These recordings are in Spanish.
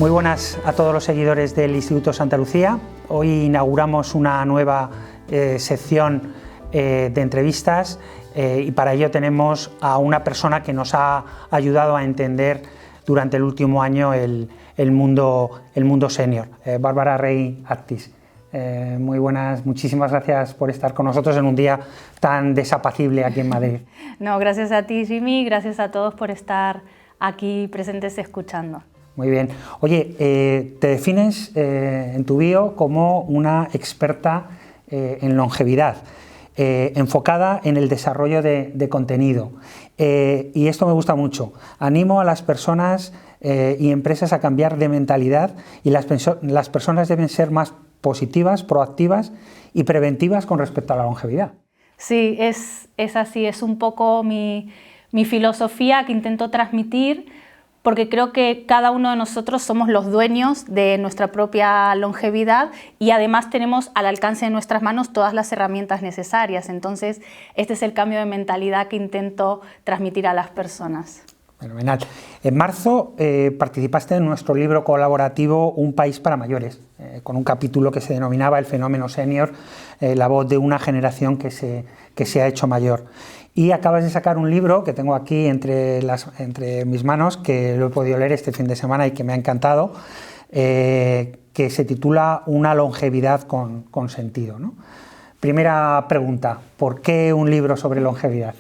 Muy buenas a todos los seguidores del Instituto Santa Lucía. Hoy inauguramos una nueva sección de entrevistas y para ello tenemos a una persona que nos ha ayudado a entender durante el último año el mundo senior, Bárbara Rey Actis. Muy buenas, muchísimas gracias por estar con nosotros en un día tan desapacible aquí en Madrid. No, gracias a ti, Jimmy, gracias a todos por estar aquí presentes escuchando. Muy bien. Oye, te defines en tu bio como una experta en longevidad, enfocada en el desarrollo de contenido. Y esto me gusta mucho. Animo a las personas y empresas a cambiar de mentalidad y las personas deben ser más positivas, proactivas y preventivas con respecto a la longevidad. Sí, es así, es un poco mi filosofía que intento transmitir, porque creo que cada uno de nosotros somos los dueños de nuestra propia longevidad y además tenemos al alcance de nuestras manos todas las herramientas necesarias. Entonces, este es el cambio de mentalidad que intento transmitir a las personas. Fenomenal. En marzo participaste en nuestro libro colaborativo Un país para mayores, con un capítulo que se denominaba El fenómeno senior, la voz de una generación que se ha hecho mayor. Y acabas de sacar un libro que tengo aquí entre mis manos, que lo he podido leer este fin de semana y que me ha encantado, que se titula Una longevidad con sentido, ¿no? Primera pregunta, ¿por qué un libro sobre longevidad?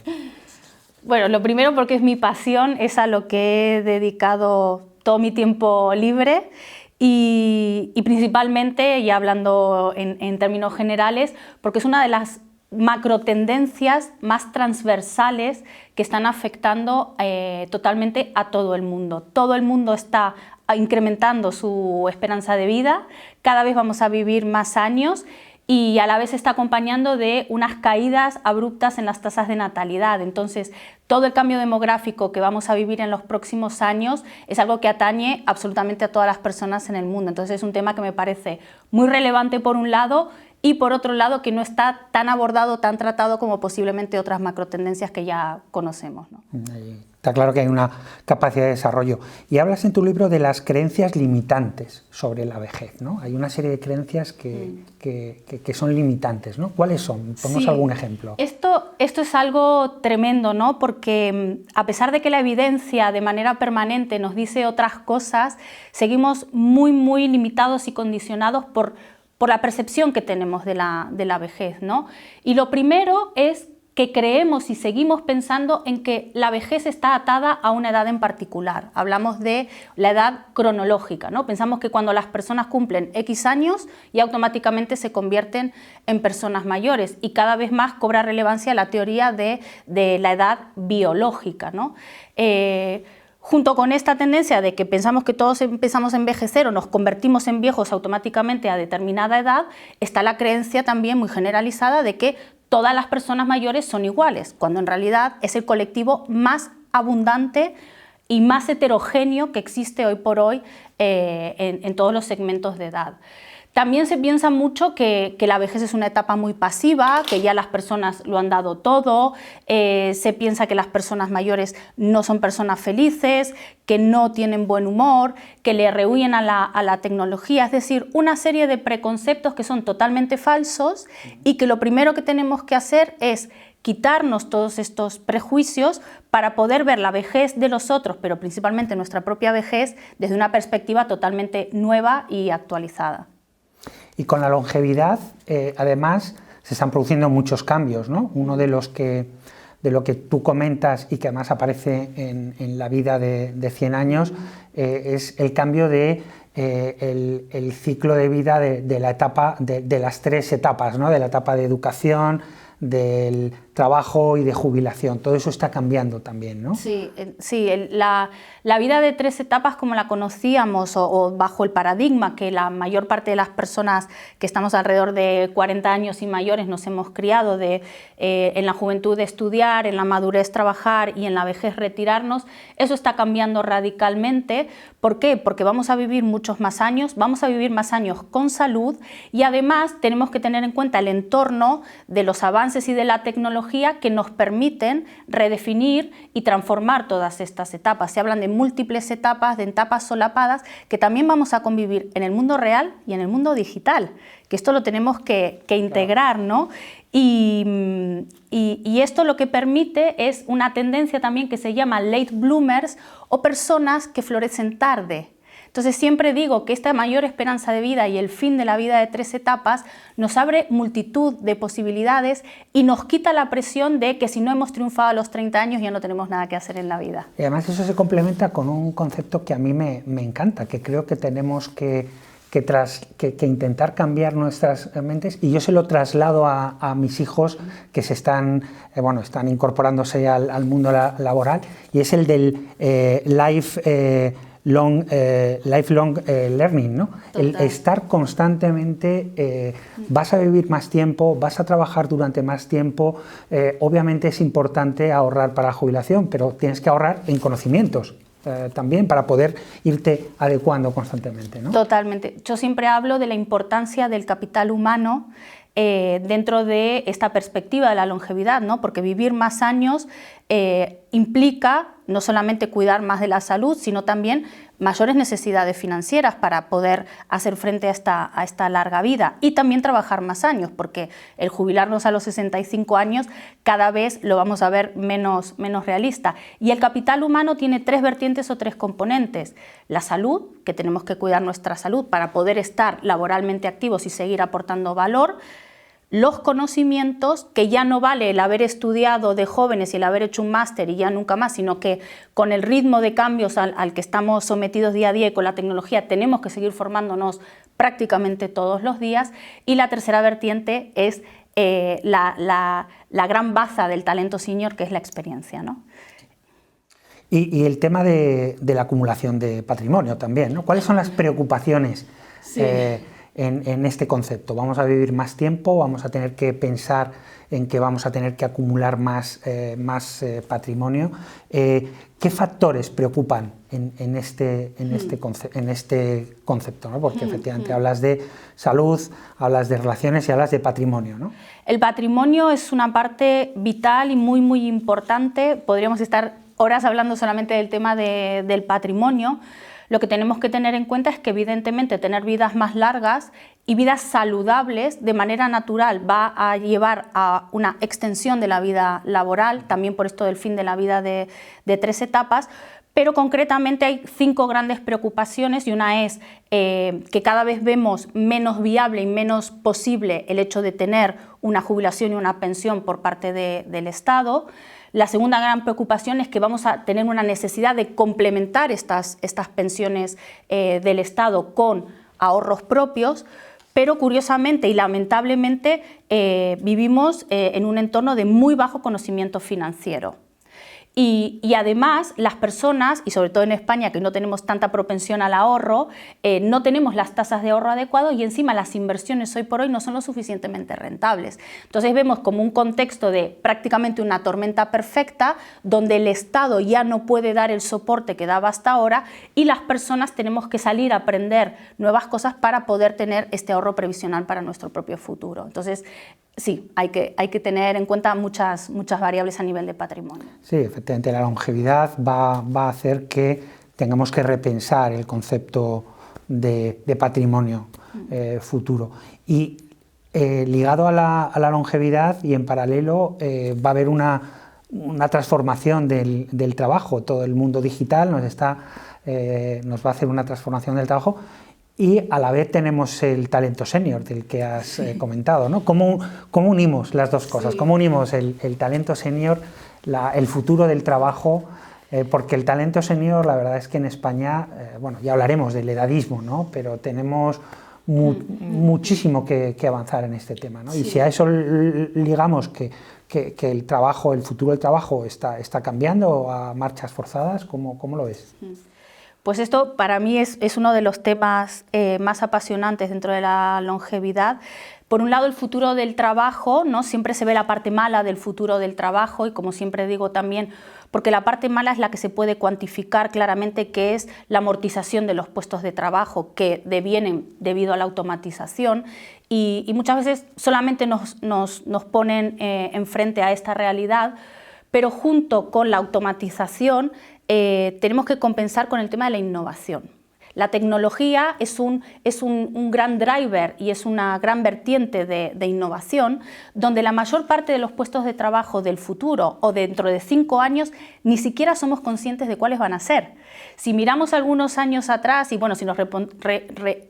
Bueno, lo primero porque es mi pasión, es a lo que he dedicado todo mi tiempo libre y principalmente, y hablando en términos generales, porque es una de las macrotendencias más transversales que están afectando totalmente a todo el mundo. Todo el mundo está incrementando su esperanza de vida, cada vez vamos a vivir más años y a la vez está acompañando de unas caídas abruptas en las tasas de natalidad. Entonces, todo el cambio demográfico que vamos a vivir en los próximos años es algo que atañe absolutamente a todas las personas en el mundo. Entonces, es un tema que me parece muy relevante por un lado y por otro lado que no está tan abordado, tan tratado como posiblemente otras macrotendencias que ya conocemos, ¿no? Está claro que hay una capacidad de desarrollo. Y hablas en tu libro de las creencias limitantes sobre la vejez, ¿no? Hay una serie de creencias que son limitantes, ¿no? ¿Cuáles son? Ponnos algún ejemplo. Esto es algo tremendo, ¿no? Porque a pesar de que la evidencia de manera permanente nos dice otras cosas, seguimos muy limitados y condicionados por la percepción que tenemos de la vejez, ¿no? Y lo primero es que creemos y seguimos pensando en que la vejez está atada a una edad en particular. Hablamos de la edad cronológica, ¿no? Pensamos que cuando las personas cumplen X años y automáticamente se convierten en personas mayores y cada vez más cobra relevancia la teoría de la edad biológica, ¿no? Junto con esta tendencia de que pensamos que todos empezamos a envejecer o nos convertimos en viejos automáticamente a determinada edad, está la creencia también muy generalizada de que todas las personas mayores son iguales, cuando en realidad es el colectivo más abundante y más heterogéneo que existe hoy por hoy en todos los segmentos de edad. También se piensa mucho que la vejez es una etapa muy pasiva, que ya las personas lo han dado todo, se piensa que las personas mayores no son personas felices, que no tienen buen humor, que le rehuyen a la tecnología, es decir, una serie de preconceptos que son totalmente falsos y que lo primero que tenemos que hacer es quitarnos todos estos prejuicios para poder ver la vejez de los otros, pero principalmente nuestra propia vejez, desde una perspectiva totalmente nueva y actualizada. Y con la longevidad, además, se están produciendo muchos cambios, ¿no? Uno de lo que tú comentas y que además aparece en la vida de 100 años es el cambio de el ciclo de vida de la etapa, de las tres etapas, ¿no? De la etapa de educación, del trabajo y de jubilación. Todo eso está cambiando también, ¿no? Sí, la vida de tres etapas como la conocíamos o bajo el paradigma que la mayor parte de las personas que estamos alrededor de 40 años y mayores nos hemos criado en la juventud de estudiar, en la madurez trabajar y en la vejez retirarnos, eso está cambiando radicalmente. ¿Por qué? Porque vamos a vivir muchos más años, vamos a vivir más años con salud y además tenemos que tener en cuenta el entorno de los avances y de la tecnología tecnología que nos permiten redefinir y transformar todas estas etapas. Se hablan de múltiples etapas, de etapas solapadas, que también vamos a convivir en el mundo real y en el mundo digital, que esto lo tenemos que integrar, ¿no? Y esto lo que permite es una tendencia también que se llama late bloomers o personas que florecen tarde. Entonces siempre digo que esta mayor esperanza de vida y el fin de la vida de 3 etapas nos abre multitud de posibilidades y nos quita la presión de que si no hemos triunfado a los 30 años ya no tenemos nada que hacer en la vida. Y además eso se complementa con un concepto que a mí me encanta, que creo que tenemos que intentar cambiar nuestras mentes, y yo se lo traslado a mis hijos que están incorporándose al mundo laboral, y es el del lifelong learning, ¿no? El estar constantemente, vas a vivir más tiempo, vas a trabajar durante más tiempo, obviamente es importante ahorrar para la jubilación, pero tienes que ahorrar en conocimientos. También para poder irte adecuando constantemente, ¿no? Totalmente. Yo siempre hablo de la importancia del capital humano dentro de esta perspectiva de la longevidad, ¿no? Porque vivir más años implica no solamente cuidar más de la salud, sino también mayores necesidades financieras para poder hacer frente a esta larga vida, y también trabajar más años, porque el jubilarnos a los 65 años cada vez lo vamos a ver menos realista. Y el capital humano tiene 3 vertientes o 3 componentes. La salud, que tenemos que cuidar nuestra salud para poder estar laboralmente activos y seguir aportando valor. Los conocimientos, que ya no vale el haber estudiado de jóvenes y el haber hecho un máster y ya nunca más, sino que con el ritmo de cambios al que estamos sometidos día a día y con la tecnología tenemos que seguir formándonos prácticamente todos los días. Y la tercera vertiente es la gran baza del talento senior, que es la experiencia, ¿no? Y el tema de la acumulación de patrimonio también, ¿no? ¿Cuáles son las preocupaciones? Sí. En este concepto? ¿Vamos a vivir más tiempo? ¿Vamos a tener que pensar en que vamos a tener que acumular más patrimonio? ¿Qué factores preocupan en este concepto, ¿no? Porque efectivamente hablas de salud, hablas de relaciones y hablas de patrimonio, ¿no? El patrimonio es una parte vital y muy importante. Podríamos estar horas hablando solamente del tema del patrimonio. Lo que tenemos que tener en cuenta es que evidentemente tener vidas más largas y vidas saludables de manera natural va a llevar a una extensión de la vida laboral, también por esto del fin de la vida de 3 etapas, pero concretamente hay 5 grandes preocupaciones, y una es que cada vez vemos menos viable y menos posible el hecho de tener una jubilación y una pensión por parte del Estado. La segunda gran preocupación es que vamos a tener una necesidad de complementar estas pensiones del Estado con ahorros propios, pero curiosamente y lamentablemente vivimos en un entorno de muy bajo conocimiento financiero. Y además las personas, y sobre todo en España, que no tenemos tanta propensión al ahorro, no tenemos las tasas de ahorro adecuadas, y encima las inversiones hoy por hoy no son lo suficientemente rentables. Entonces vemos como un contexto de prácticamente una tormenta perfecta, donde el Estado ya no puede dar el soporte que daba hasta ahora, y las personas tenemos que salir a aprender nuevas cosas para poder tener este ahorro previsional para nuestro propio futuro. Entonces, sí, hay que tener en cuenta muchas variables a nivel de patrimonio. Sí, efectivamente, la longevidad va a hacer que tengamos que repensar el concepto de patrimonio futuro. Y ligado a la longevidad y en paralelo va a haber una transformación del trabajo. Todo el mundo digital nos va a hacer una transformación del trabajo. Y a la vez tenemos el talento senior del que has comentado, ¿no? ¿Cómo unimos las dos cosas? Sí. ¿Cómo unimos el talento senior, el futuro del trabajo? Porque el talento senior, la verdad es que en España, bueno, ya hablaremos del edadismo, ¿no? Pero tenemos muchísimo que avanzar en este tema, ¿no? Sí. Y si a eso ligamos que el trabajo, el futuro del trabajo está cambiando a marchas forzadas, ¿cómo lo ves? Pues esto para mí es uno de los temas más apasionantes dentro de la longevidad. Por un lado, el futuro del trabajo, ¿no? Siempre se ve la parte mala del futuro del trabajo, y como siempre digo también, porque la parte mala es la que se puede cuantificar claramente, que es la amortización de los puestos de trabajo que devienen debido a la automatización, y muchas veces solamente nos ponen enfrente a esta realidad, pero junto con la automatización tenemos que compensar con el tema de la innovación. La tecnología es un gran driver y es una gran vertiente de innovación, donde la mayor parte de los puestos de trabajo del futuro o dentro de 5 años ni siquiera somos conscientes de cuáles van a ser. Si miramos algunos años atrás, y bueno, si nos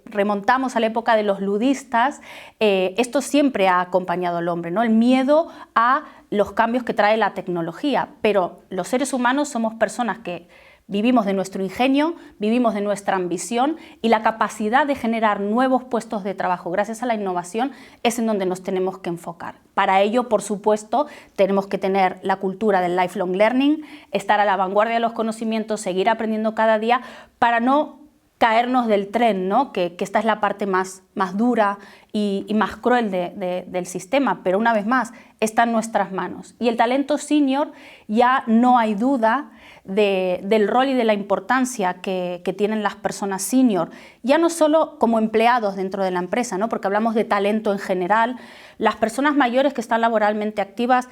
remontamos a la época de los ludistas, esto siempre ha acompañado al hombre, ¿no? El miedo a los cambios que trae la tecnología, pero los seres humanos somos personas que vivimos de nuestro ingenio, vivimos de nuestra ambición, y la capacidad de generar nuevos puestos de trabajo gracias a la innovación es en donde nos tenemos que enfocar. Para ello, por supuesto, tenemos que tener la cultura del lifelong learning, estar a la vanguardia de los conocimientos, seguir aprendiendo cada día para no caernos del tren, ¿no? Que esta es la parte más dura y más cruel del sistema, pero una vez más está en nuestras manos. Y el talento senior, ya no hay duda del rol y de la importancia que tienen las personas senior, ya no solo como empleados dentro de la empresa, ¿no? Porque hablamos de talento en general. Las personas mayores que están laboralmente activas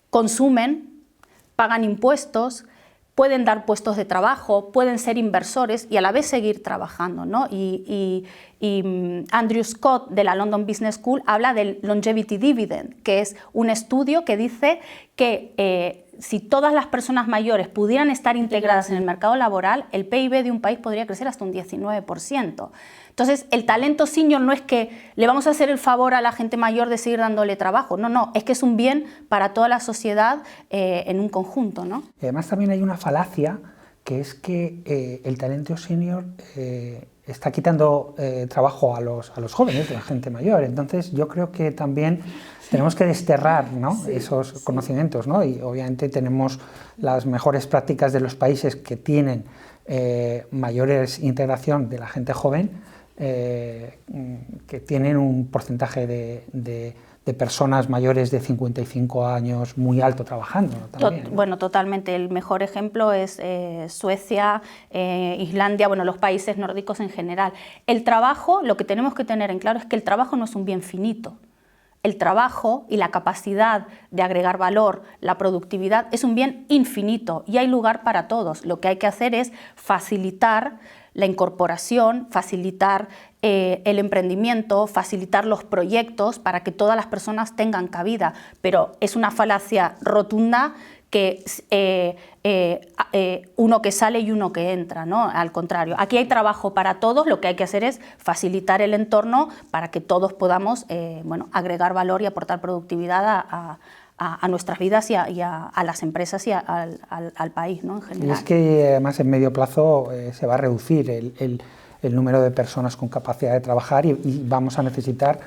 consumen, pagan impuestos, pueden dar puestos de trabajo, pueden ser inversores y a la vez seguir trabajando, ¿no? Y Andrew Scott de la London Business School habla del Longevity Dividend, que es un estudio que dice que si todas las personas mayores pudieran estar integradas en el mercado laboral, el PIB de un país podría crecer hasta un 19%. Entonces, el talento senior no es que le vamos a hacer el favor a la gente mayor de seguir dándole trabajo, no, es que es un bien para toda la sociedad en un conjunto, ¿no? Además, también hay una falacia, que es que el talento senior está quitando trabajo a los jóvenes, a la gente mayor. Entonces, yo creo que también tenemos que desterrar, ¿no? esos conocimientos, ¿no? Y obviamente tenemos las mejores prácticas de los países que tienen mayores integración de la gente joven, que tienen un porcentaje de personas mayores de 55 años muy alto trabajando, ¿no? También, ¿no? Bueno, totalmente. El mejor ejemplo es Suecia, Islandia, bueno, los países nórdicos en general. El trabajo, lo que tenemos que tener en claro es que el trabajo no es un bien finito. El trabajo y la capacidad de agregar valor, la productividad, es un bien infinito y hay lugar para todos. Lo que hay que hacer es facilitar la incorporación, facilitar el emprendimiento, facilitar los proyectos para que todas las personas tengan cabida. Pero es una falacia rotunda que uno que sale y uno que entra, ¿no? Al contrario, aquí hay trabajo para todos, lo que hay que hacer es facilitar el entorno para que todos podamos agregar valor y aportar productividad a nuestras vidas y a las empresas y al país, ¿no? En general. Y es que además en medio plazo se va a reducir el número de personas con capacidad de trabajar y vamos a necesitar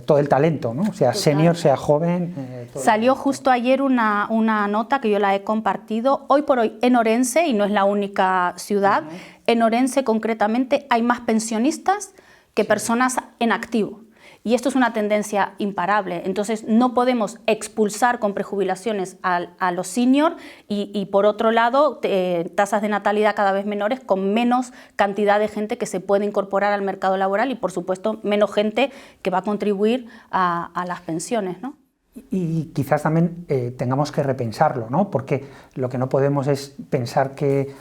todo el talento, ¿no? Sea senior, sea joven. Salió justo ayer una nota que yo la he compartido. Hoy por hoy en Orense, y no es la única ciudad, en Orense concretamente hay más pensionistas que personas en activo. Y esto es una tendencia imparable. Entonces no podemos expulsar con prejubilaciones a los senior y por otro lado tasas de natalidad cada vez menores con menos cantidad de gente que se puede incorporar al mercado laboral y por supuesto menos gente que va a contribuir a las pensiones, ¿no? Y quizás también tengamos que repensarlo, ¿no? Porque lo que no podemos es pensar que,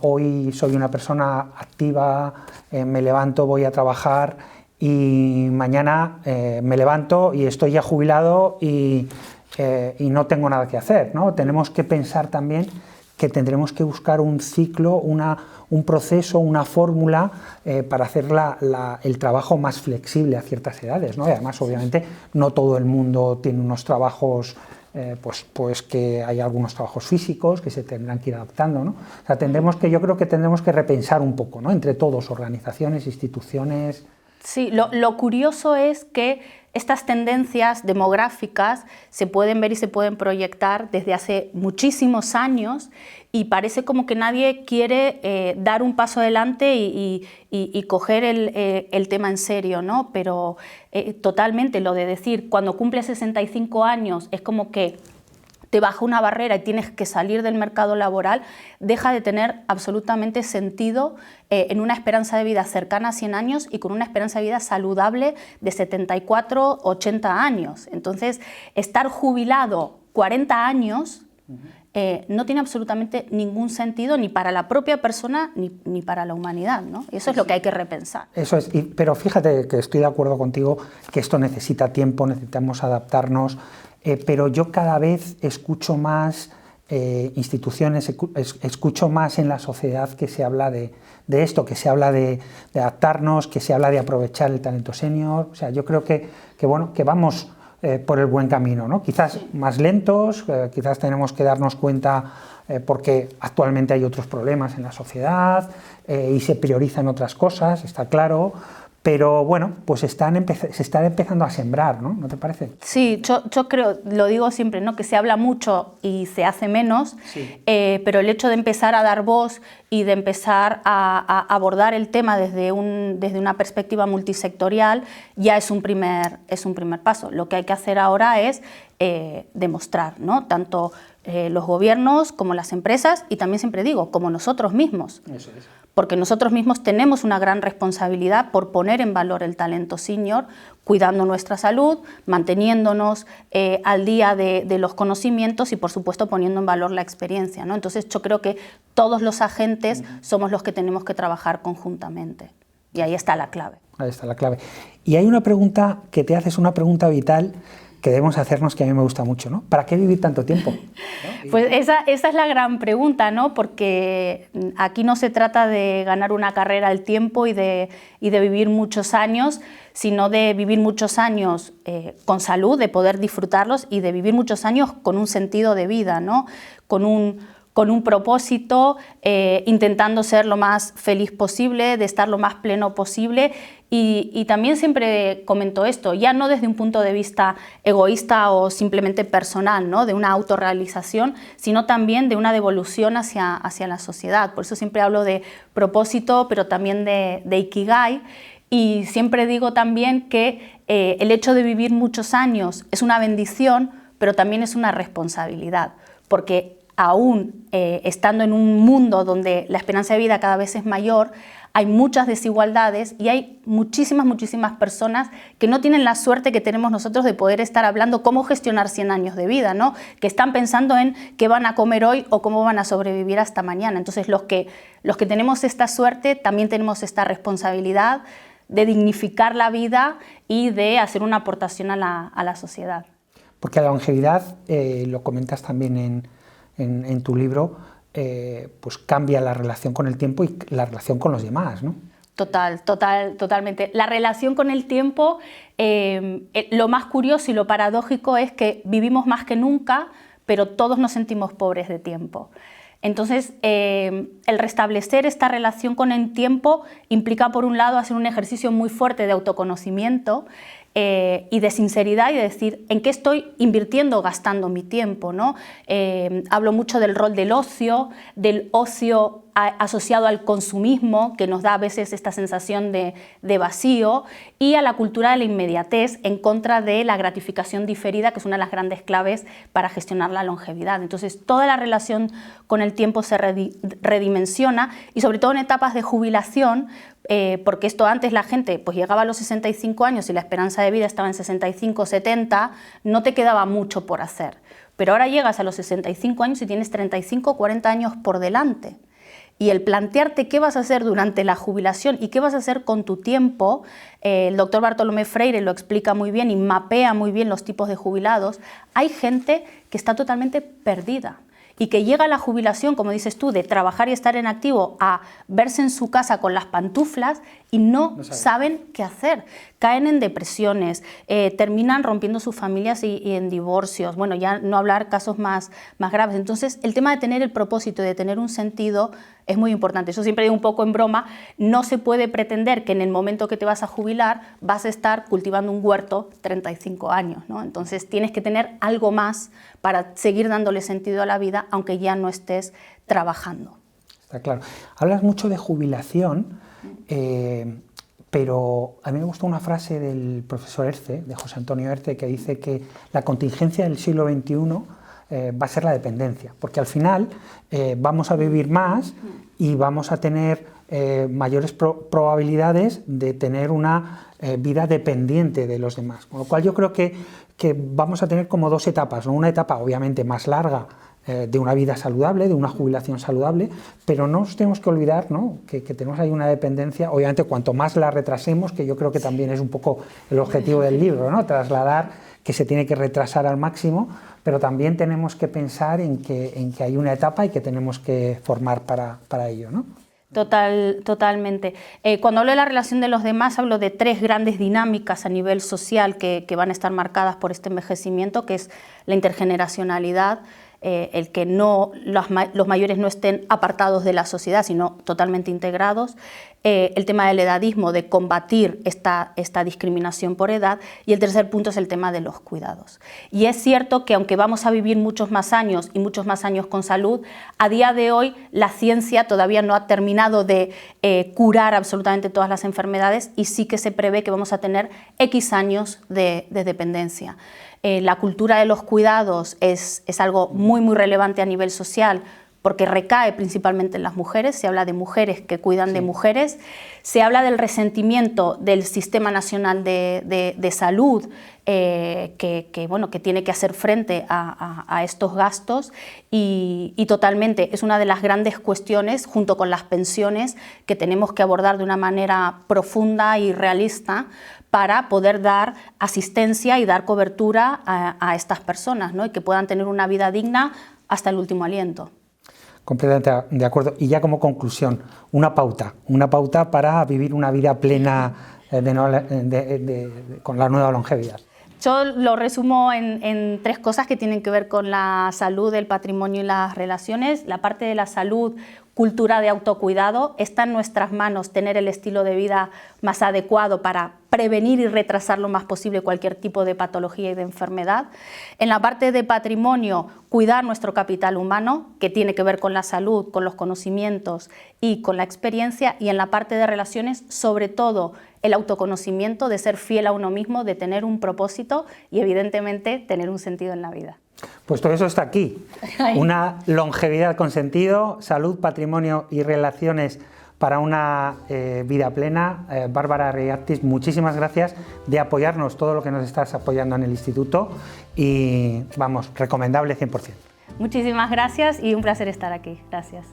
hoy soy una persona activa, me levanto, voy a trabajar y mañana me levanto y estoy ya jubilado y no tengo nada que hacer, ¿no? Tenemos que pensar también que tendremos que buscar un ciclo, un proceso, una fórmula para hacer el trabajo más flexible a ciertas edades, ¿no? Y además, obviamente, no todo el mundo tiene unos trabajos, pues que hay algunos trabajos físicos que se tendrán que ir adaptando, ¿no? O sea, yo creo que tendremos que repensar un poco, ¿no? Entre todos, organizaciones, instituciones. Sí, lo curioso es que estas tendencias demográficas se pueden ver y se pueden proyectar desde hace muchísimos años y parece como que nadie quiere dar un paso adelante y coger el tema en serio, ¿no? Pero totalmente lo de decir, cuando cumple 65 años es como que te baja una barrera y tienes que salir del mercado laboral, deja de tener absolutamente sentido en una esperanza de vida cercana a 100 años y con una esperanza de vida saludable de 74, 80 años. Entonces, estar jubilado 40 años no tiene absolutamente ningún sentido ni para la propia persona ni para la humanidad, ¿no? Eso es lo que hay que repensar. Eso es, pero fíjate que estoy de acuerdo contigo que esto necesita tiempo, necesitamos adaptarnos, pero yo cada vez escucho más instituciones, escucho más en la sociedad que se habla de esto, que se habla de adaptarnos, que se habla de aprovechar el talento senior. O sea, yo creo que vamos por el buen camino, ¿no? Quizás más lentos, quizás tenemos que darnos cuenta porque actualmente hay otros problemas en la sociedad y se priorizan otras cosas, está claro, pero bueno, pues se están empezando a sembrar, ¿no? ¿No te parece? Sí, yo creo, lo digo siempre, ¿no? Que se habla mucho y se hace menos, sí. Pero el hecho de empezar a dar voz y de empezar a abordar el tema desde una perspectiva multisectorial ya es un primer paso. Lo que hay que hacer ahora es demostrar, ¿no? Tanto los gobiernos como las empresas y también siempre digo, como nosotros mismos. Eso es. Porque nosotros mismos tenemos una gran responsabilidad por poner en valor el talento senior, cuidando nuestra salud, manteniéndonos al día de los conocimientos y, por supuesto, poniendo en valor la experiencia, ¿no? Entonces, yo creo que todos los agentes somos los que tenemos que trabajar conjuntamente. Y ahí está la clave. Ahí está la clave. Y hay una pregunta que te haces, una pregunta vital que debemos hacernos, que a mí me gusta mucho, ¿no? ¿Para qué vivir tanto tiempo? ¿No? Pues esa es la gran pregunta, ¿no? Porque aquí no se trata de ganar una carrera al tiempo y de vivir muchos años, sino de vivir muchos años con salud, de poder disfrutarlos y de vivir muchos años con un sentido de vida, ¿no? Con un propósito, intentando ser lo más feliz posible, de estar lo más pleno posible. Y también siempre comento esto, ya no desde un punto de vista egoísta o simplemente personal, ¿no? De una autorrealización, sino también de una devolución hacia la sociedad. Por eso siempre hablo de propósito, pero también de Ikigai. Y siempre digo también que el hecho de vivir muchos años es una bendición, pero también es una responsabilidad, porque aún estando en un mundo donde la esperanza de vida cada vez es mayor, hay muchas desigualdades y hay muchísimas personas que no tienen la suerte que tenemos nosotros de poder estar hablando cómo gestionar 100 años de vida, ¿no? Que están pensando en qué van a comer hoy o cómo van a sobrevivir hasta mañana. Entonces, los que tenemos esta suerte también tenemos esta responsabilidad de dignificar la vida y de hacer una aportación a la sociedad. Porque la longevidad, lo comentas también en tu libro, pues cambia la relación con el tiempo y la relación con los demás, ¿no? Totalmente. La relación con el tiempo, lo más curioso y lo paradójico es que vivimos más que nunca, pero todos nos sentimos pobres de tiempo. Entonces, el restablecer esta relación con el tiempo implica, por un lado, hacer un ejercicio muy fuerte de autoconocimiento y de sinceridad y de decir en qué estoy invirtiendo, gastando mi tiempo, ¿no? Hablo mucho del rol del ocio asociado al consumismo, que nos da a veces esta sensación de vacío, y a la cultura de la inmediatez en contra de la gratificación diferida, que es una de las grandes claves para gestionar la longevidad. Entonces, toda la relación con el tiempo se redimensiona y sobre todo en etapas de jubilación, porque esto antes la gente pues llegaba a los 65 años y la esperanza de vida estaba en 65, 70, no te quedaba mucho por hacer. Pero ahora llegas a los 65 años y tienes 35, 40 años por delante. Y el plantearte qué vas a hacer durante la jubilación y qué vas a hacer con tu tiempo, el doctor Bartolomé Freire lo explica muy bien y mapea muy bien los tipos de jubilados. Hay gente que está totalmente perdida y que llega a la jubilación, como dices tú, de trabajar y estar en activo, a verse en su casa con las pantuflas y no saben qué hacer. Caen en depresiones, terminan rompiendo sus familias y en divorcios. Bueno, ya no hablar casos más graves. Entonces, el tema de tener el propósito y de tener un sentido es muy importante. Yo siempre digo un poco en broma, no se puede pretender que en el momento que te vas a jubilar vas a estar cultivando un huerto 35 años, ¿no? Entonces, tienes que tener algo más para seguir dándole sentido a la vida, aunque ya no estés trabajando. Está claro. Hablas mucho de jubilación, pero a mí me gustó una frase del profesor Herce, de José Antonio Herce, que dice que la contingencia del siglo XXI va a ser la dependencia, porque al final vamos a vivir más y vamos a tener mayores probabilidades de tener una vida dependiente de los demás, con lo cual yo creo que vamos a tener como dos etapas, ¿no? Una etapa obviamente más larga de una vida saludable, de una jubilación saludable, pero no nos tenemos que olvidar, ¿no?, que tenemos ahí una dependencia, obviamente cuanto más la retrasemos, que yo creo que también es un poco el objetivo del libro, ¿no?, trasladar que se tiene que retrasar al máximo, pero también tenemos que pensar en que hay una etapa y que tenemos que formar para ello, ¿no? Totalmente. Cuando hablo de la relación de los demás, hablo de tres grandes dinámicas a nivel social que van a estar marcadas por este envejecimiento, que es la intergeneracionalidad, el que los mayores no estén apartados de la sociedad, sino totalmente integrados, el tema del edadismo, de combatir esta discriminación por edad, y el tercer punto es el tema de los cuidados. Y es cierto que aunque vamos a vivir muchos más años y muchos más años con salud, a día de hoy la ciencia todavía no ha terminado de curar absolutamente todas las enfermedades, y sí que se prevé que vamos a tener X años de dependencia. La cultura de los cuidados es algo muy relevante a nivel social, porque recae principalmente en las mujeres, se habla de mujeres que cuidan de mujeres, se habla del resentimiento del Sistema Nacional de Salud, que tiene que hacer frente a estos gastos, y totalmente es una de las grandes cuestiones, junto con las pensiones, que tenemos que abordar de una manera profunda y realista para poder dar asistencia y dar cobertura a estas personas, ¿no?, y que puedan tener una vida digna hasta el último aliento. Completamente de acuerdo. Y ya como conclusión, una pauta para vivir una vida plena con la nueva longevidad. Yo lo resumo en tres cosas que tienen que ver con la salud, el patrimonio y las relaciones. La parte de la salud, cultura de autocuidado. Está en nuestras manos tener el estilo de vida más adecuado para prevenir y retrasar lo más posible cualquier tipo de patología y de enfermedad. En la parte de patrimonio, cuidar nuestro capital humano, que tiene que ver con la salud, con los conocimientos y con la experiencia. Y en la parte de relaciones, sobre todo, el autoconocimiento, de ser fiel a uno mismo, de tener un propósito y, evidentemente, tener un sentido en la vida. Pues todo eso está aquí. Una longevidad con sentido, salud, patrimonio y relaciones para una vida plena. Bárbara Riartis, muchísimas gracias de apoyarnos todo lo que nos estás apoyando en el Instituto, y vamos, recomendable 100%. Muchísimas gracias y un placer estar aquí. Gracias.